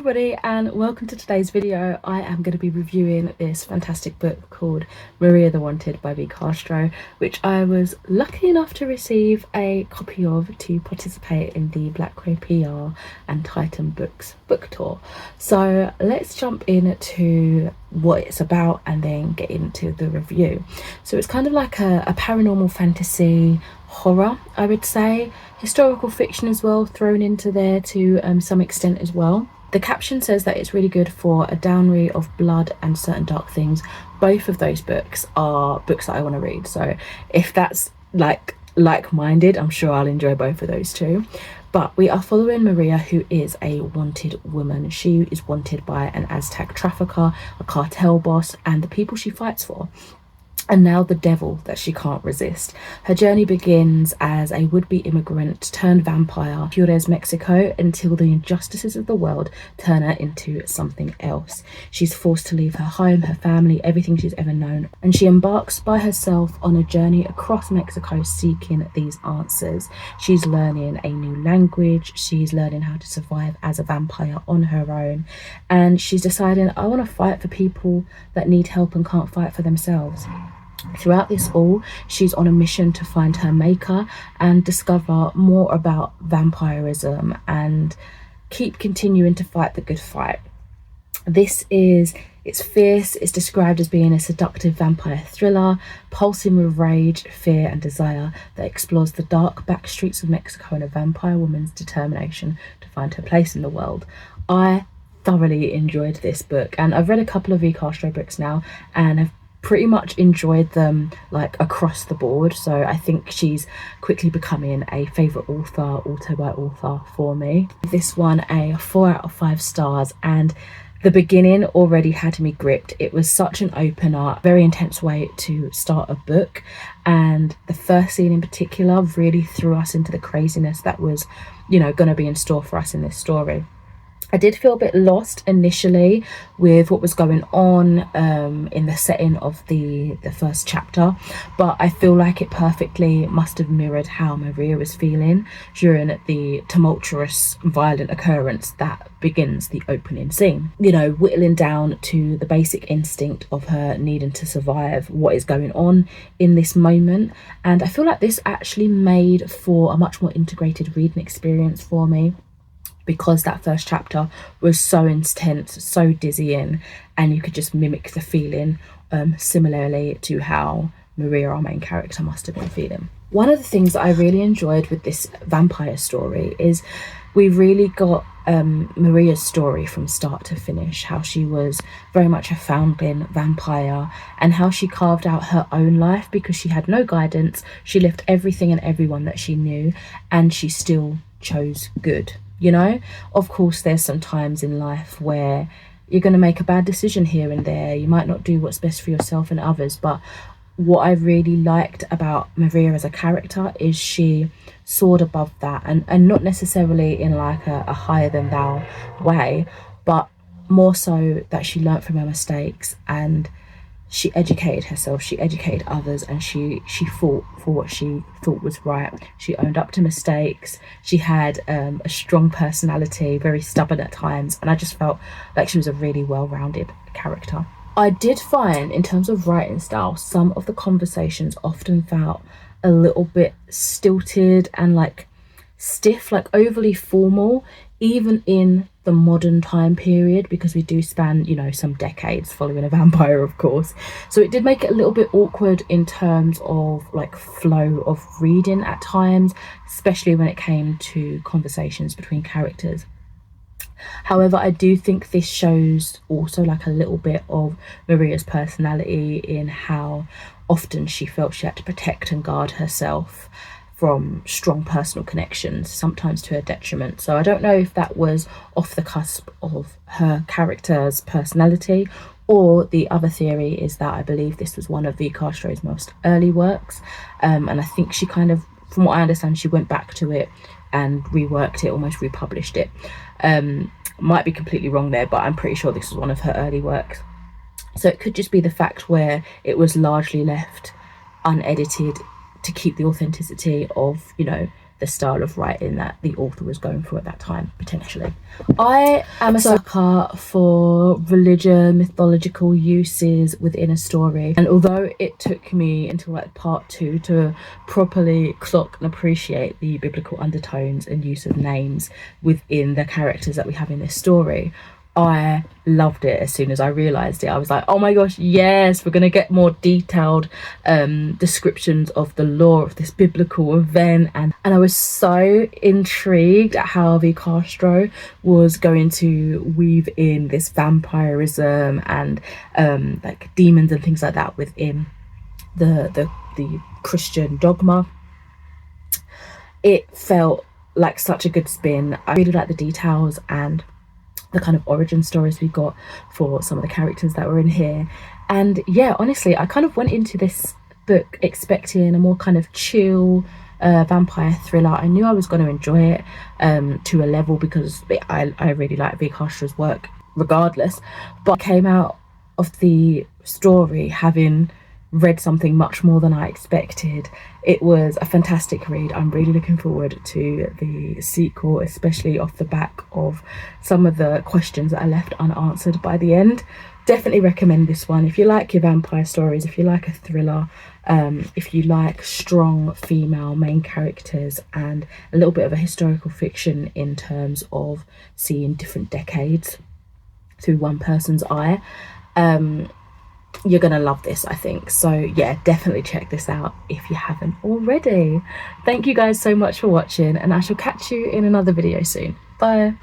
everybody and welcome to today's video. I am going to be reviewing this fantastic book called Maria the Wanted by V. Castro, which I was lucky enough to receive a copy of to participate in the Black Crow PR and Titan Books book tour. So let's jump into what it's about and then get into the review. So it's kind of like a paranormal fantasy horror, I would say, historical fiction as well thrown into there to some extent as well. The caption says that it's really good for a downry of blood and certain dark things. Both of those books are books that I want to read, so if that's like-minded, I'm sure I'll enjoy both of those too. But we are following Maria, who is a wanted woman. She is wanted by an Aztec trafficker, a cartel boss, and the people she fights for, and now the devil that she can't resist. Her journey begins as a would-be immigrant turned vampire, Juarez, Mexico, until the injustices of the world turn her into something else. She's forced to leave her home, her family, everything she's ever known, and she embarks by herself on a journey across Mexico seeking these answers. She's learning a new language, she's learning how to survive as a vampire on her own, and she's deciding, I want to fight for people that need help and can't fight for themselves. Throughout this all, she's on a mission to find her maker and discover more about vampirism and keep continuing to fight the good fight. It's fierce. It's described as being a seductive vampire thriller, pulsing with rage, fear and desire that explores the dark back streets of Mexico and a vampire woman's determination to find her place in the world. I thoroughly enjoyed this book, and I've read a couple of V. Castro books now and have pretty much enjoyed them like across the board, so I think she's quickly becoming a favourite author by author for me. This one a 4 out of 5 stars, and the beginning already had me gripped. It was such an opener, very intense way to start a book, and the first scene in particular really threw us into the craziness that was, going to be in store for us in this story. I did feel a bit lost initially with what was going on in the setting of the first chapter, but I feel like it perfectly must have mirrored how Maria was feeling during the tumultuous, violent occurrence that begins the opening scene. Whittling down to the basic instinct of her needing to survive what is going on in this moment. And I feel like this actually made for a much more integrated reading experience for me, because that first chapter was so intense, so dizzying, and you could just mimic the feeling similarly to how Maria, our main character, must have been feeling. One of the things that I really enjoyed with this vampire story is we really got Maria's story from start to finish, how she was very much a foundling vampire and how she carved out her own life because she had no guidance. She left everything and everyone that she knew, and she still chose good. Of course, there's some times in life where you're going to make a bad decision here and there. You might not do what's best for yourself and others, but what I really liked about Maria as a character is she soared above that, and not necessarily in like a higher than thou way, but more so that she learnt from her mistakes and she educated herself, she educated others, and she fought for what she thought was right. She owned up to mistakes. She had a strong personality, very stubborn at times, and I just felt like she was a really well-rounded character. I did find, in terms of writing style, some of the conversations often felt a little bit stilted and like stiff, like overly formal, even in the modern time period, because we do span some decades following a vampire, of course, so it did make it a little bit awkward in terms of like flow of reading at times, especially when it came to conversations between characters. However, I do think this shows also like a little bit of Maria's personality in how often she felt she had to protect and guard herself from strong personal connections, sometimes to her detriment. So I don't know if that was off the cusp of her character's personality, or the other theory is that I believe this was one of V. Castro's most early works, and I think she kind of, from what I understand, she went back to it and reworked it, almost republished it. Might be completely wrong there, but I'm pretty sure this was one of her early works. So it could just be the fact where it was largely left unedited to keep the authenticity of the style of writing that the author was going for at that time, potentially. I am a sucker for religion, mythological uses within a story, and although it took me until like part 2 to properly clock and appreciate the biblical undertones and use of names within the characters that we have in this story, I loved it as soon as I realized it. I was like, oh my gosh, yes, we're going to get more detailed descriptions of the lore of this biblical event. And I was so intrigued at how V. Castro was going to weave in this vampirism and like demons and things like that within the Christian dogma. It felt like such a good spin. I really like the details and the kind of origin stories we got for some of the characters that were in here. And yeah, honestly, I kind of went into this book expecting a more kind of chill vampire thriller. I knew I was going to enjoy it to a level because I really like V. Castro's work regardless, but I came out of the story having read something much more than I expected. It was a fantastic read. I'm really looking forward to the sequel, especially off the back of some of the questions that are left unanswered by the end. Definitely recommend this one if you like your vampire stories, if you like a thriller, if you like strong female main characters and a little bit of a historical fiction in terms of seeing different decades through one person's eye. You're gonna love this, I think. So yeah, definitely check this out if you haven't already. Thank you guys so much for watching, and I shall catch you in another video soon. Bye.